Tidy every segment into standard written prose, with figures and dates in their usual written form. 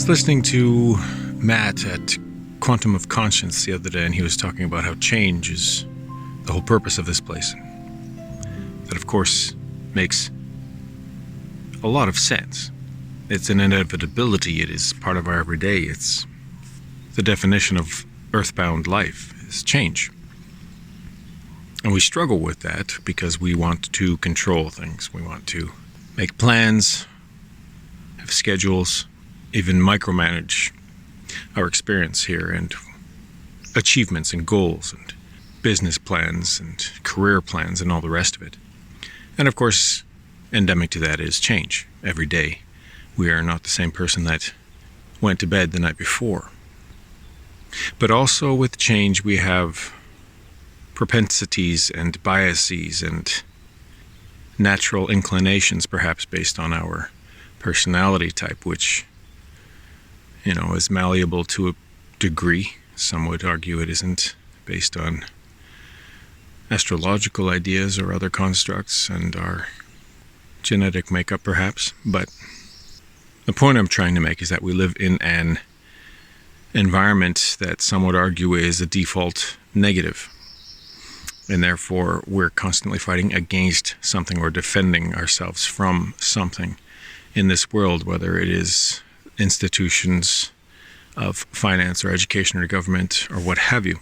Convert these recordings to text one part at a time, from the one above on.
was listening to Matt at Quantum of Conscience the other day, and he was talking about how change is the whole purpose of this place. That, of course, makes a lot of sense. It's an inevitability. It is part of our everyday. It's the definition of earthbound life is change. And we struggle with that because we want to control things. We want to make plans, have schedules, even micromanage our experience here, and achievements and goals and business plans and career plans and all the rest of it. And of course, endemic to that is change. Every day we are not the same person that went to bed the night before. But also with change we have propensities and biases and natural inclinations, perhaps based on our personality type, which is malleable to a degree. Some would argue it isn't, based on astrological ideas or other constructs and our genetic makeup, perhaps. But the point I'm trying to make is that we live in an environment that some would argue is a default negative. And therefore, we're constantly fighting against something or defending ourselves from something in this world, whether it is institutions of finance or education or government or what have you.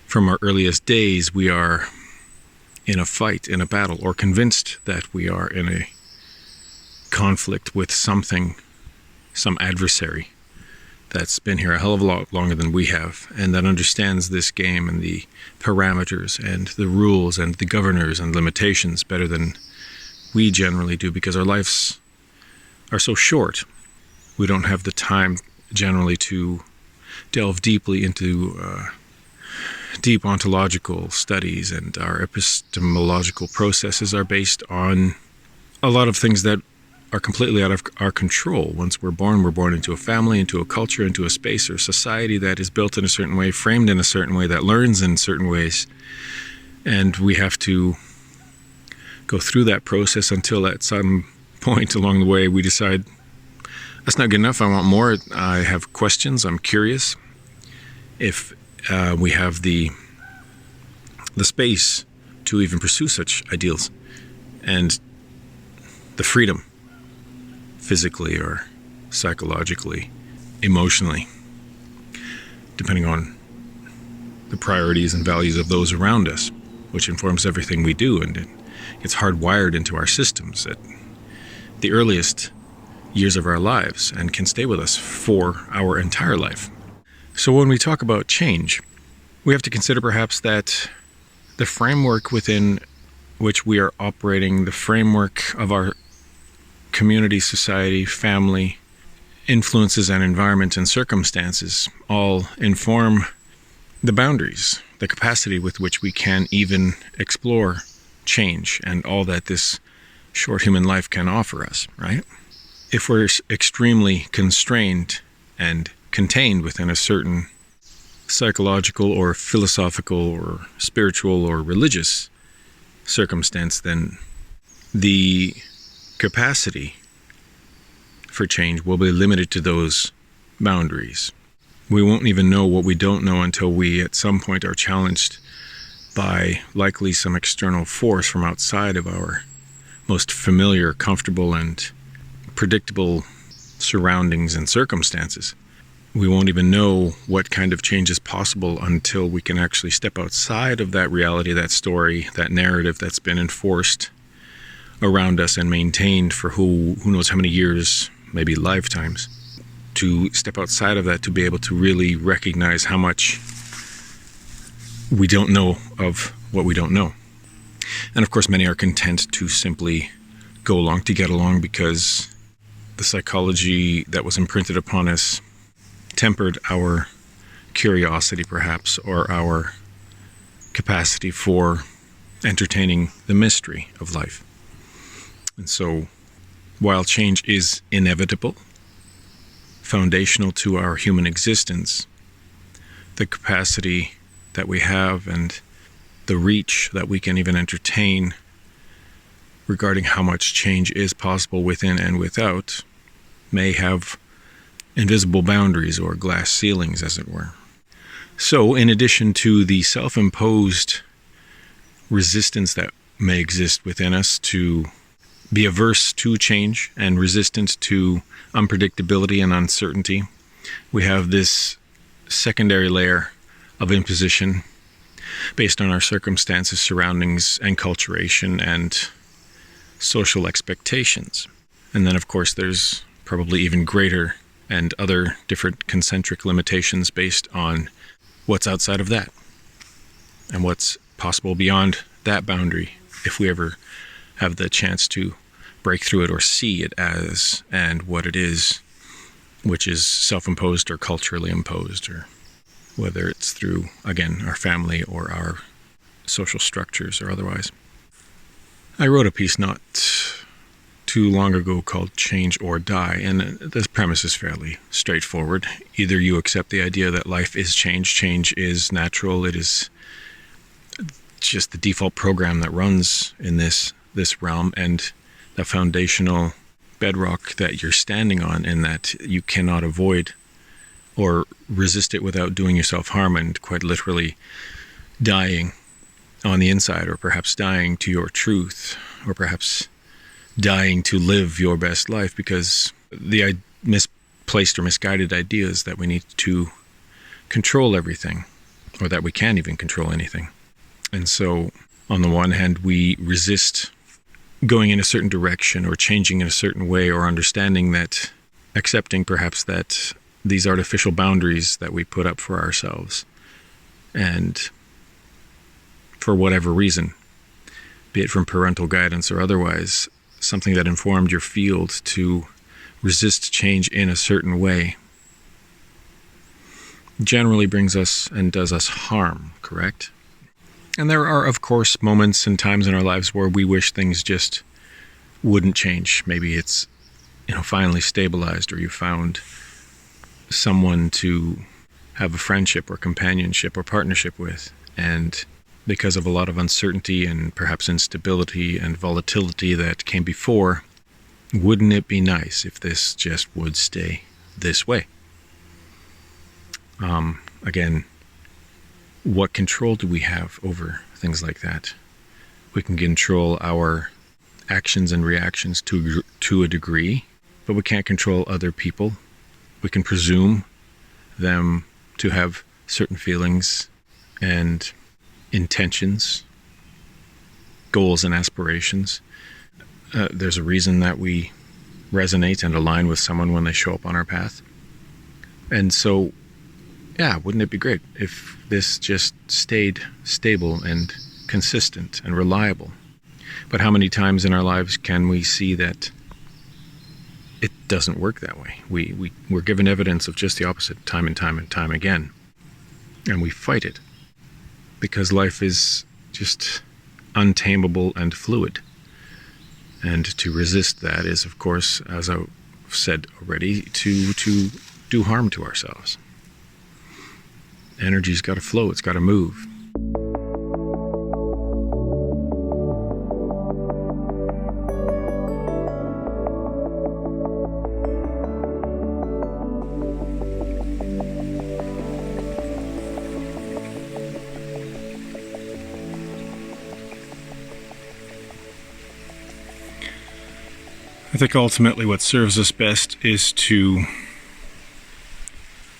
From our earliest days, we are in a fight, in a battle, or convinced that we are in a conflict with something, some adversary that's been here a hell of a lot longer than we have, and that understands this game and the parameters and the rules and the governors and limitations better than we generally do, because our lives are so short. We don't have the time generally to delve deeply into deep ontological studies, and our epistemological processes are based on a lot of things that are completely out of our control. Once we're born into a family, into a culture, into a space or society that is built in a certain way, framed in a certain way, that learns in certain ways. And we have to go through that process until at some point along the way we decide, that's not good enough, I want more, I have questions, I'm curious. If we have the space to even pursue such ideals, and the freedom, physically or psychologically, emotionally, depending on the priorities and values of those around us, which informs everything we do, and it's hardwired into our systems at the earliest years of our lives and can stay with us for our entire life. So when we talk about change, we have to consider perhaps that the framework within which we are operating, the framework of our community, society, family, influences and environment and circumstances all inform the boundaries, the capacity with which we can even explore change and all that this short human life can offer us, right? If we're extremely constrained and contained within a certain psychological or philosophical or spiritual or religious circumstance, then the capacity for change will be limited to those boundaries. We won't even know what we don't know until we at some point are challenged by likely some external force from outside of our most familiar, comfortable, and predictable surroundings and circumstances. We won't even know what kind of change is possible until we can actually step outside of that reality, that story, that narrative that's been enforced around us and maintained for who knows how many years, maybe lifetimes. To step outside of that, to be able to really recognize how much we don't know of what we don't know. And of course, many are content to simply go along to get along, because the psychology that was imprinted upon us tempered our curiosity, perhaps, or our capacity for entertaining the mystery of life. And so, while change is inevitable, foundational to our human existence, the capacity that we have and the reach that we can even entertain regarding how much change is possible within and without may have invisible boundaries or glass ceilings, as it were. So, in addition to the self-imposed resistance that may exist within us to be averse to change and resistant to unpredictability and uncertainty, we have this secondary layer of imposition based on our circumstances, surroundings, enculturation, and social expectations. And then, of course, there's probably even greater and other different concentric limitations based on what's outside of that and what's possible beyond that boundary if we ever have the chance to break through it or see it as and what it is, which is self-imposed or culturally imposed, or whether it's through, again, our family or our social structures or otherwise. I wrote a piece not too long ago called Change or Die, and the premise is fairly straightforward. Either you accept the idea that life is change, change is natural, it is just the default program that runs in this realm, and the foundational bedrock that you're standing on, and that you cannot avoid or resist it without doing yourself harm and quite literally dying on the inside, or perhaps dying to your truth, or perhaps dying to live your best life, because the misplaced or misguided ideas that we need to control everything, or that we can't even control anything. And so, on the one hand, we resist going in a certain direction or changing in a certain way, or understanding that, accepting perhaps that these artificial boundaries that we put up for ourselves, and for whatever reason, be it from parental guidance or otherwise, something that informed your field to resist change in a certain way, generally brings us and does us harm, correct? And there are, of course, moments and times in our lives where we wish things just wouldn't change. Maybe it's, finally stabilized, or you found someone to have a friendship or companionship or partnership with, and because of a lot of uncertainty and perhaps instability and volatility that came before, wouldn't it be nice if this just would stay this way? Again, what control do we have over things like that? We can control our actions and reactions to a degree, but we can't control other people. We can presume them to have certain feelings and intentions, goals and aspirations. There's a reason that we resonate and align with someone when they show up on our path. And so, yeah, wouldn't it be great if this just stayed stable and consistent and reliable? But how many times in our lives can we see that it doesn't work that way? We're given evidence of just the opposite time and time and time again. And we fight it, because life is just untamable and fluid. And to resist that is, of course, as I've said already, to do harm to ourselves. Energy's got to flow, it's got to move. I think ultimately what serves us best is to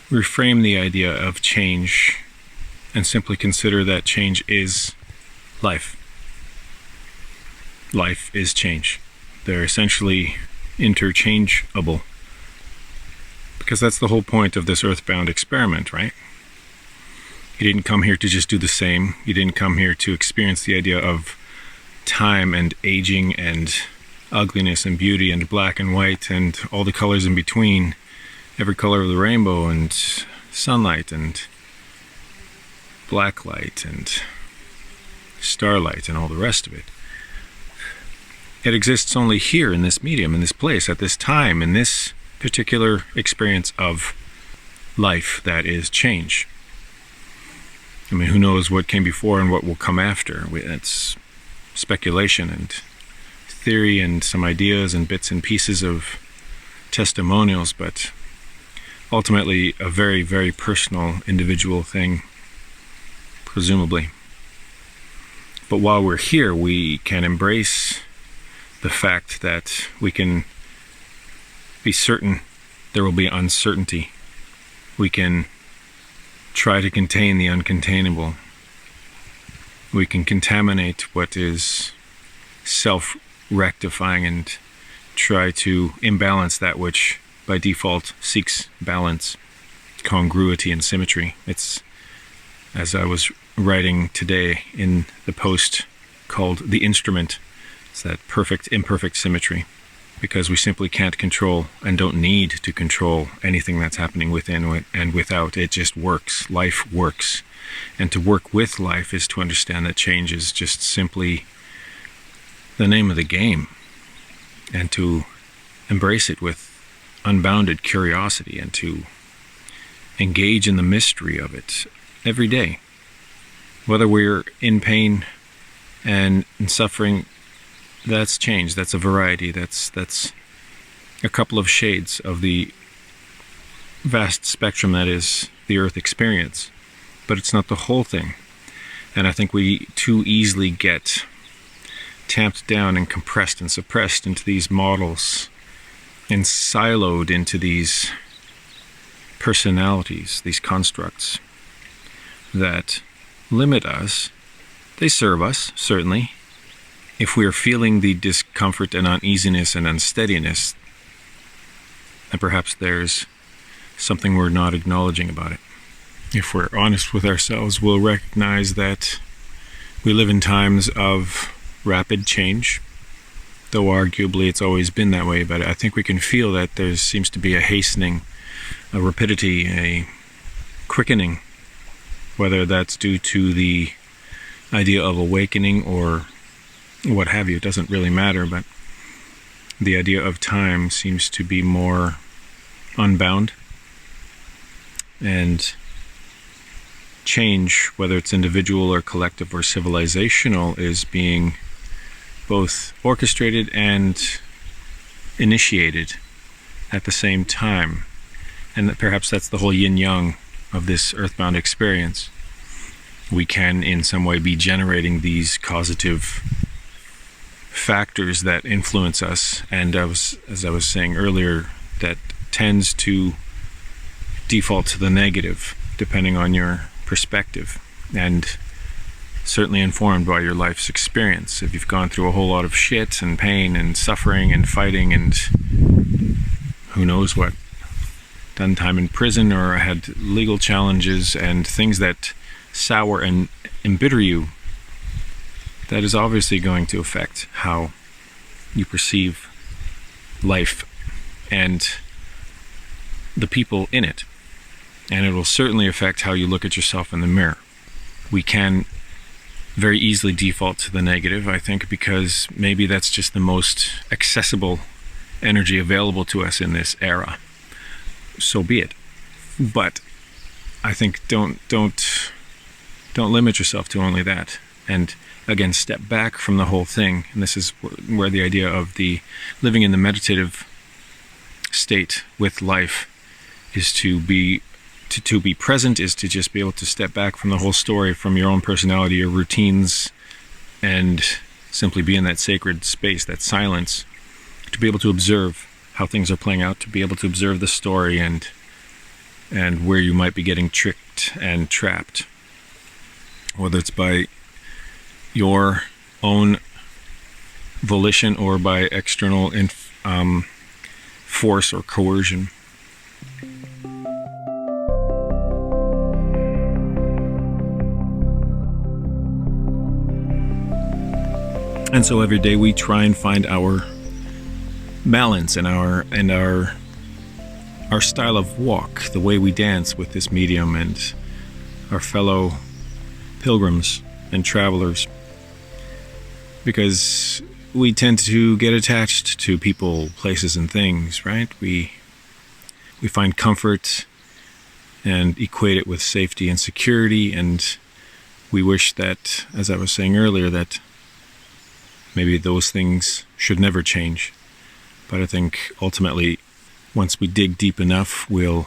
reframe the idea of change and simply consider that change is life. Life is change. They're essentially interchangeable, because that's the whole point of this earthbound experiment, right? You didn't come here to just do the same. You didn't come here to experience the idea of time and aging and ugliness and beauty and black and white and all the colors in between, every color of the rainbow, and sunlight and black light and starlight and all the rest of it. It exists only here in this medium, in this place, at this time, in this particular experience of life that is change. I mean, who knows what came before and what will come after? It's speculation and theory and some ideas and bits and pieces of testimonials, but ultimately a very, very personal, individual thing, presumably. But while we're here, we can embrace the fact that we can be certain there will be uncertainty. We can try to contain the uncontainable. We can contaminate what is self-rectifying and try to imbalance that which by default seeks balance, congruity, and symmetry. It's, as I was writing today in the post called The Instrument, it's that perfect imperfect symmetry, because we simply can't control and don't need to control anything that's happening within and without. It just works. Life works. And to work with life is to understand that change is just simply the name of the game, and to embrace it with unbounded curiosity and to engage in the mystery of it every day. Whether we're in pain and in suffering, that's change. That's a variety. That's a couple of shades of the vast spectrum that is the Earth experience. But it's not the whole thing. And I think we too easily get tamped down and compressed and suppressed into these models and siloed into these personalities, these constructs that limit us. They serve us, certainly. If we are feeling the discomfort and uneasiness and unsteadiness, then perhaps there's something we're not acknowledging about it. If we're honest with ourselves, we'll recognize that we live in times of rapid change, though arguably it's always been that way. But I think we can feel that there seems to be a hastening, a rapidity, a quickening, whether that's due to the idea of awakening or what have you. It doesn't really matter, but the idea of time seems to be more unbound, and change, whether it's individual or collective or civilizational, is being both orchestrated and initiated at the same time. And that perhaps that's the whole yin-yang of this earthbound experience. We can in some way be generating these causative factors that influence us, and as I was saying earlier, that tends to default to the negative depending on your perspective, and certainly informed by your life's experience. If you've gone through a whole lot of shit and pain and suffering and fighting and who knows what, done time in prison or had legal challenges and things that sour and embitter you, that is obviously going to affect how you perceive life and the people in it. And it will certainly affect how you look at yourself in the mirror. We can very easily default to the negative, I think, because maybe that's just the most accessible energy available to us in this era. So be it. But I think don't limit yourself to only that. And again, step back from the whole thing. And this is where the idea of the living in the meditative state with life is to be present, is to just be able to step back from the whole story, from your own personality, your routines, and simply be in that sacred space, that silence, to be able to observe how things are playing out, to be able to observe the story and where you might be getting tricked and trapped, whether it's by your own volition or by external force or coercion. And so every day we try and find our balance and our style of walk, the way we dance with this medium and our fellow pilgrims and travelers, because we tend to get attached to people, places, and things, right? We find comfort and equate it with safety and security, and we wish that, as I was saying earlier, that maybe those things should never change. But I think ultimately, once we dig deep enough, we'll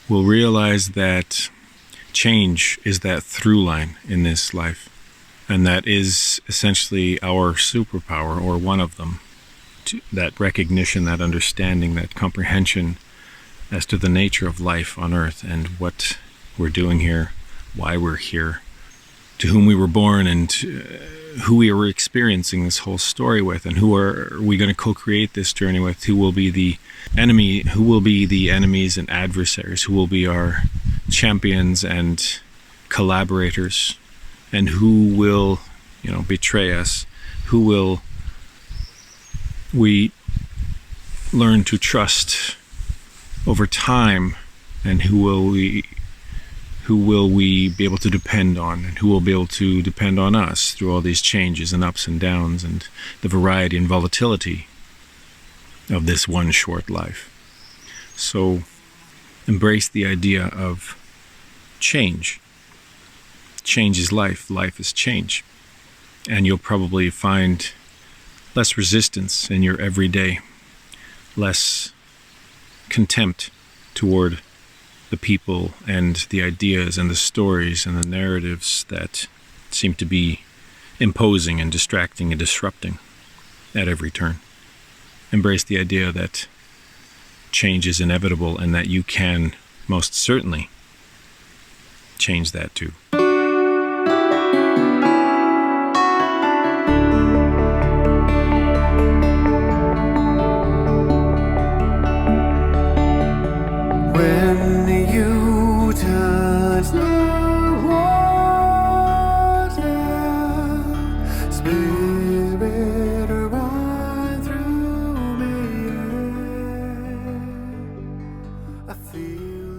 we'll realize that change is that through line in this life. And that is essentially our superpower, or one of them. That recognition, that understanding, that comprehension as to the nature of life on earth and what we're doing here, why we're here, to whom we were born, and who we are experiencing this whole story with, and who are we going to co-create this journey with, who will be the enemy, who will be the enemies and adversaries, who will be our champions and collaborators, and who will, betray us, who will we learn to trust over time, and who will we be able to depend on, and who will be able to depend on us through all these changes and ups and downs and the variety and volatility of this one short life. So embrace the idea of change. Change is life. Life is change. And you'll probably find less resistance in your everyday, less contempt toward the people and the ideas and the stories and the narratives that seem to be imposing and distracting and disrupting at every turn. Embrace the idea that change is inevitable, and that you can most certainly change that too. When you touch the water, Spirit, run through me. I feel